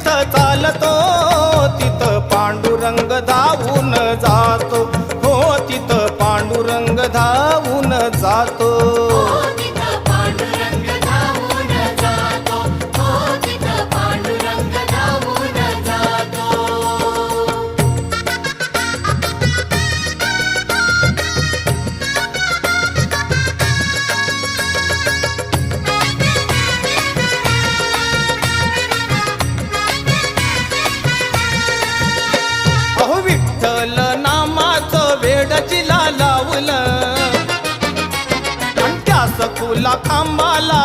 जिथं चालतो तिथं पांडुरंग धावून जातो, हो तिथं पांडुरंग धावून जातो. अहो विठ्ठल नामाचं वेड जिला लावलं आणि त्या सखूला खांबाला